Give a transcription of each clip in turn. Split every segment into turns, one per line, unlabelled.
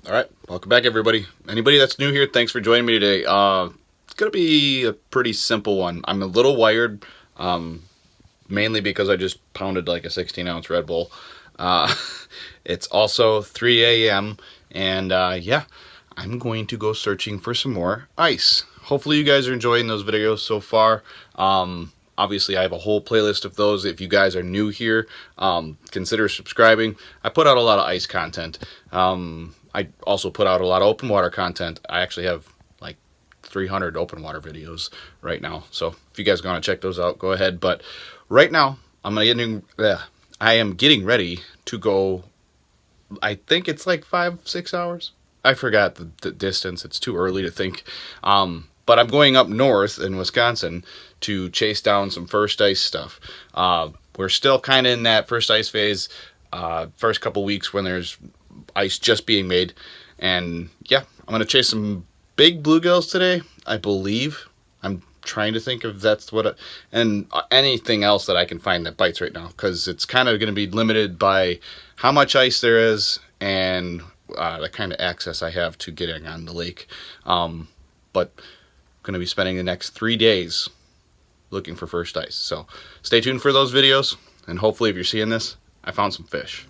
All right, welcome back, everybody. Anybody that's new here, thanks for joining me today. It's gonna be a pretty simple one. I'm a little wired, mainly because I just pounded like a 16-ounce Red Bull. Uh, it's also 3 a.m. and yeah, I'm going to go searching for some more ice. Hopefully, you guys are enjoying those videos so far. Obviously, I have a whole playlist of those. If you guys are new here, consider subscribing. I put out a lot of ice content. I also put out a lot of open water content. I actually have like 300 open water videos right now. So if you guys want to check those out, go ahead. But right now, I am getting ready to go. I think it's like 5-6 hours. I forgot the distance. It's too early to think. But I'm going up north in Wisconsin to chase down some first ice stuff. We're still kind of in that first ice phase, first couple weeks when there's ice just being made. And yeah, I'm going to chase some big bluegills today, I believe. I'm trying to think if that's and anything else that I can find that bites right now, because it's kind of going to be limited by how much ice there is and the kind of access I have to getting on the lake. But I'm going to be spending the next 3 days looking for first ice. So stay tuned for those videos, and hopefully if you're seeing this, I found some fish.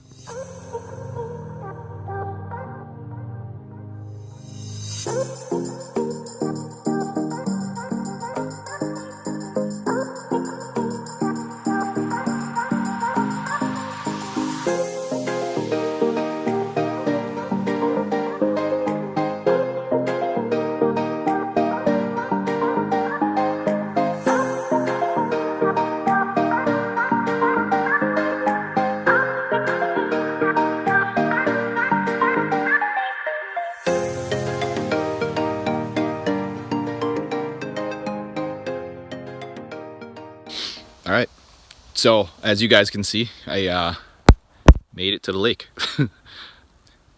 All right, so as you guys can see, I made it to the lake.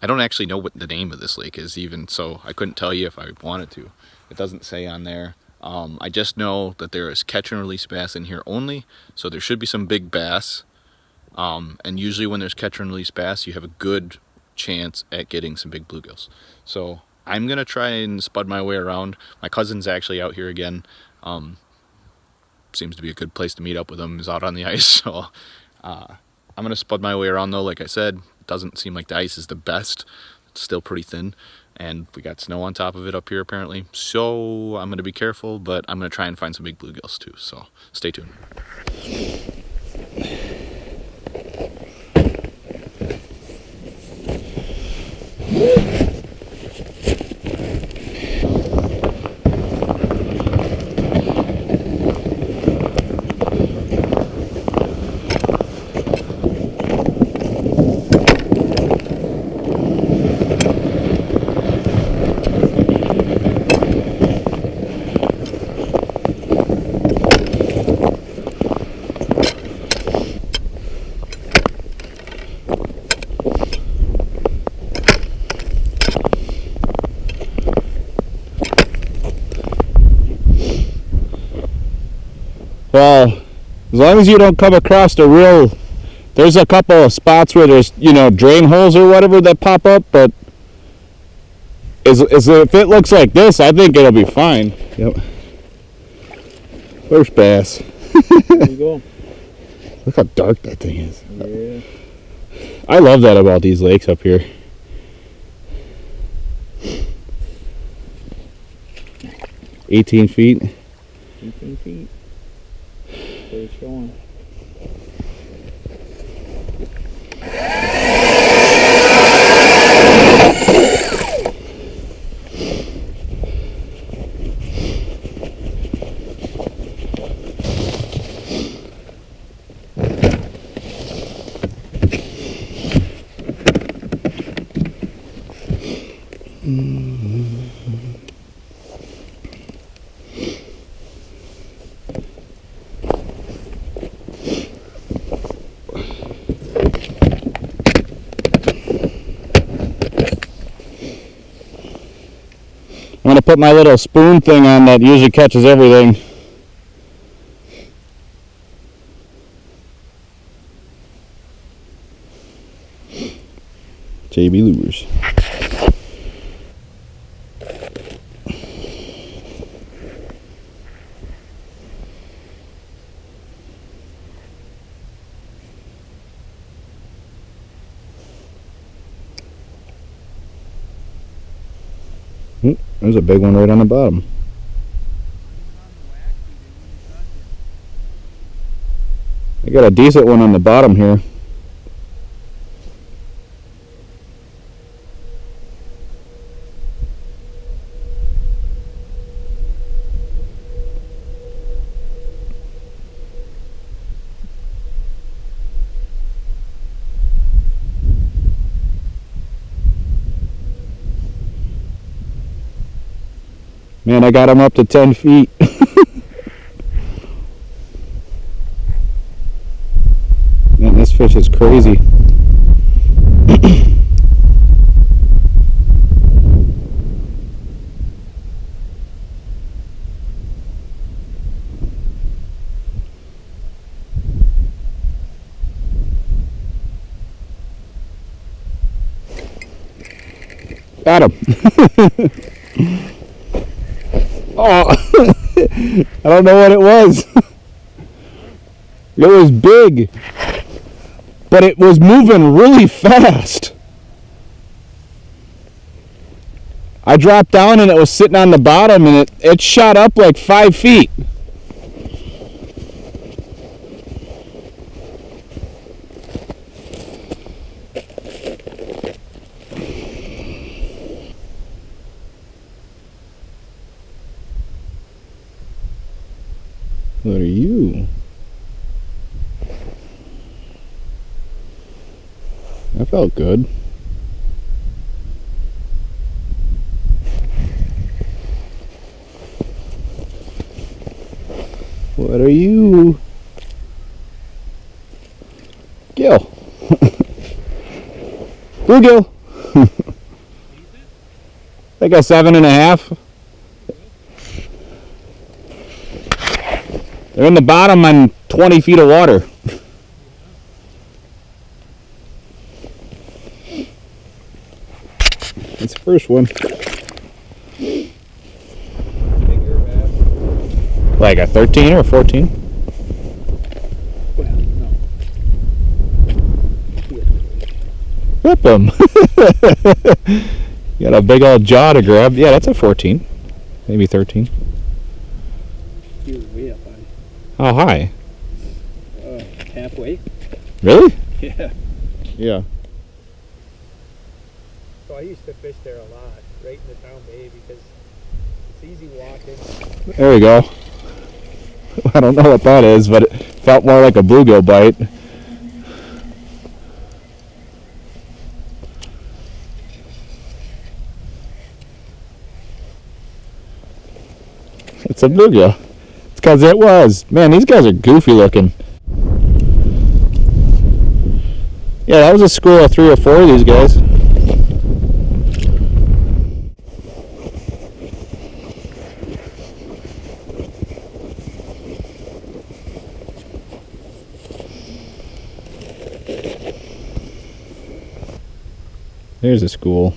I don't actually know what the name of this lake is even, so I couldn't tell you if I wanted to. It doesn't say on there. I just know that there is catch and release bass in here only, so there should be some big bass. And usually when there's catch and release bass, you have a good chance at getting some big bluegills. So I'm gonna try and spud my way around. My cousin's actually out here again. Seems to be a good place to meet up with him, is out on the ice. So I'm gonna spud my way around though. Like I said, it doesn't seem like the ice is the best. It's still pretty thin, and we got snow on top of it up here apparently. So I'm gonna be careful, but I'm gonna try and find some big bluegills too. So stay tuned. Well, as long as you don't come across the real, there's a couple of spots where there's, drain holes or whatever that pop up, but if it looks like this, I think it'll be fine. Yep. First bass.
There you go.
Look how dark that thing is.
Yeah.
I love that about these lakes up here. "18 feet.
18 feet. So it's showing.
I'm going to put my little spoon thing on that usually catches everything. JB Lures.
Ooh, there's a big one right on the bottom. I got a decent one on the bottom here. Man, I got him up to 10 feet. Man, this fish is crazy. Got him. Oh, I don't know what it was. It was big, but it was moving really fast. I dropped down and it was sitting on the bottom, and it shot up like 5 feet. What are you? That felt good. What are you? Gill. Bluegill. I think a 7.5. They're in the bottom on 20 feet of water. That's the first one. Like a 13 or a 14?
Well, no.
Whip him. Got a big old jaw to grab. Yeah, that's a 14. Maybe 13.
He was way up high.
How high?
Halfway.
Really?
Yeah.
Yeah.
So I used to fish there a lot, right in the town bay, because it's easy walking.
There we go. I don't know what that is, but it felt more like a bluegill bite. It's a bluegill. It's because it was. Man, these guys are goofy looking. Yeah, that was a school of 3 or 4 of these guys. There's a school.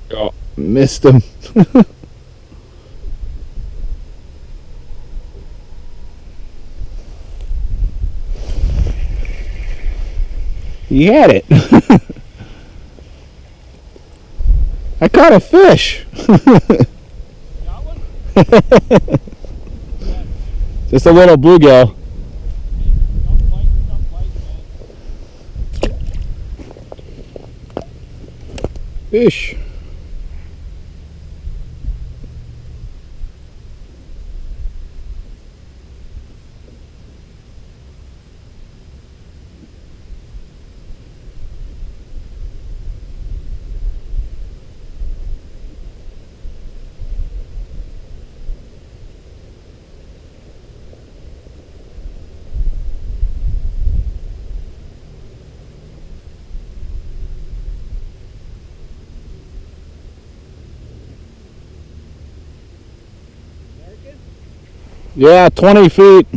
Oh, missed him. He had it. I caught a fish.
Got one?
Just a little bluegill. Fish. Yeah, 20 feet.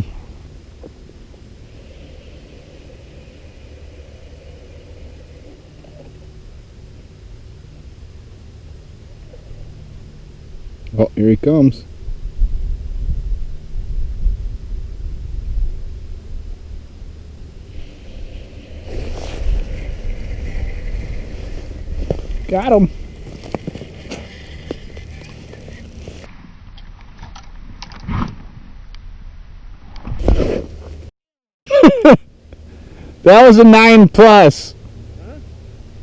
Oh, here he comes. Got him. That was a 9+.
Huh?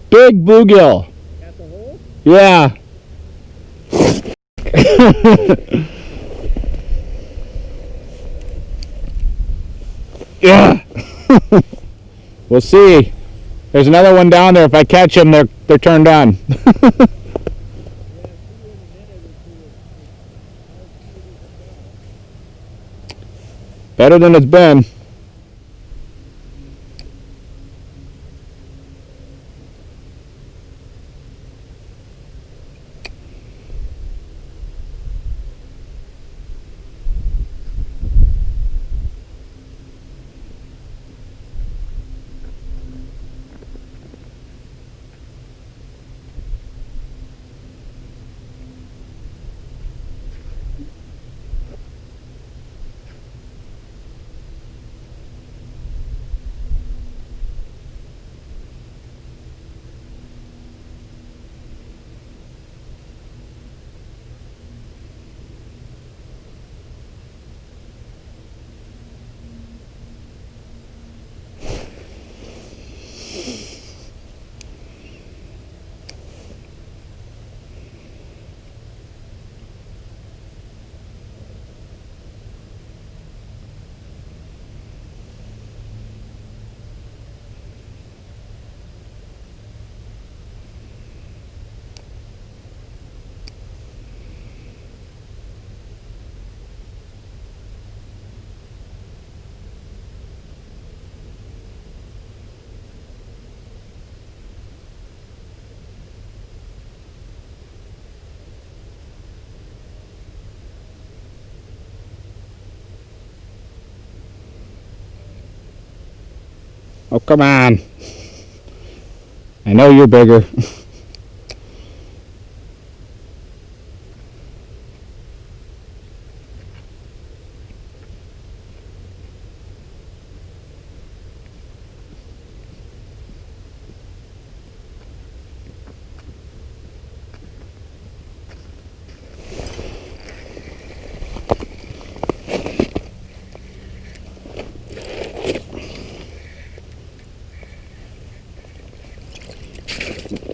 Big bluegill.
Got the hole?
Yeah. Yeah. We'll see. There's another one down there. If I catch them, they're turned on. Better than it's been. Oh, come on. I know you're bigger.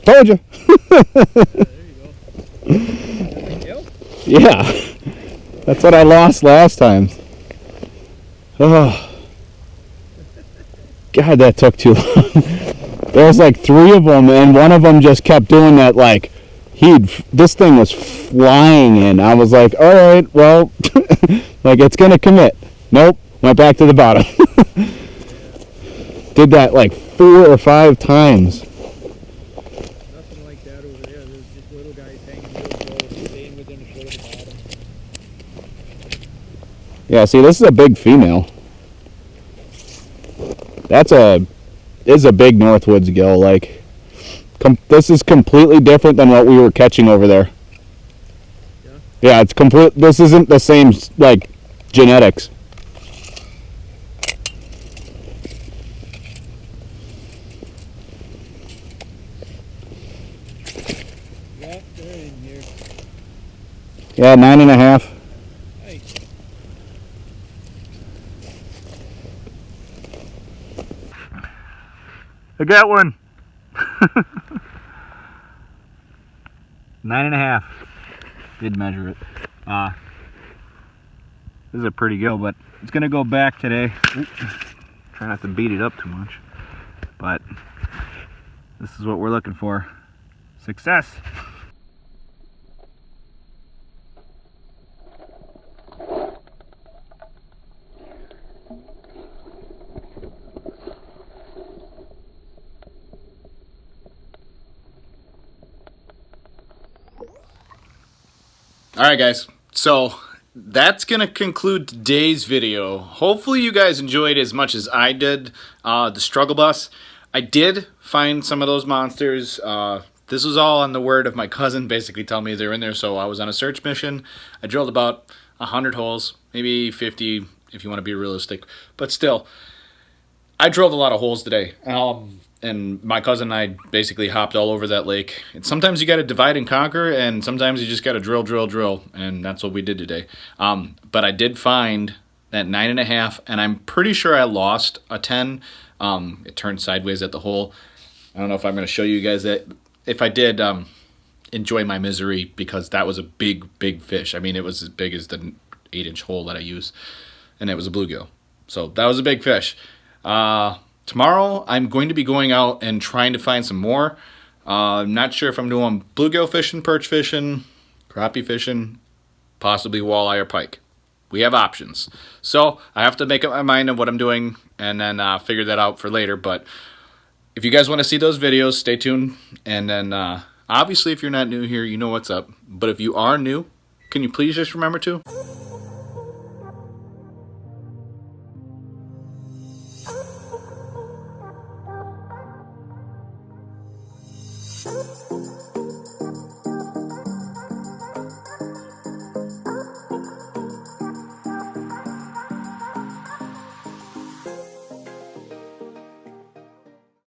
Told you.
There you go.
Yeah. That's what I lost last time. Oh. God, that took too long. There was like 3 of them, and one of them just kept doing that, like, this thing was flying in. I was like, all right, well, like, it's going to commit. Nope. Went back to the bottom. Did that like 4 or 5 times.
Nothing like that over there. There's just little guys hanging real close, staying within a foot of the bottom.
Yeah, see, this is a big female. Is a big Northwoods gill. Like, this is completely different than what we were catching over there.
Yeah?
Yeah, it's complete. This isn't the same, like, genetics.
Yeah, they're in here.
Yeah, 9.5.
Nice.
I got one. 9.5. Did measure it. This is a pretty gill, but it's gonna go back today. Oop. Try not to beat it up too much. But this is what we're looking for. Success.
Alright guys, so that's going to conclude today's video. Hopefully you guys enjoyed as much as I did the struggle bus. I did find some of those monsters. This was all on the word of my cousin basically telling me they're in there, so I was on a search mission. I drilled about 100 holes, maybe 50 if you want to be realistic, but still, I drilled a lot of holes today. and my cousin and I basically hopped all over that lake. And sometimes you got to divide and conquer, and sometimes you just got to drill, and that's what we did today. But I did find that 9.5, and I'm pretty sure I lost a 10. It turned sideways at the hole. I don't know if I'm going to show you guys that. If I did, enjoy my misery, because that was a big fish. I mean, it was as big as the 8-inch hole that I use, and it was a bluegill. So that was a big fish. Tomorrow, I'm going to be going out and trying to find some more. I'm not sure if I'm doing bluegill fishing, perch fishing, crappie fishing, possibly walleye or pike. We have options. So I have to make up my mind on what I'm doing and then figure that out for later. But if you guys want to see those videos, stay tuned. And then obviously, if you're not new here, you know what's up. But if you are new, can you please just remember to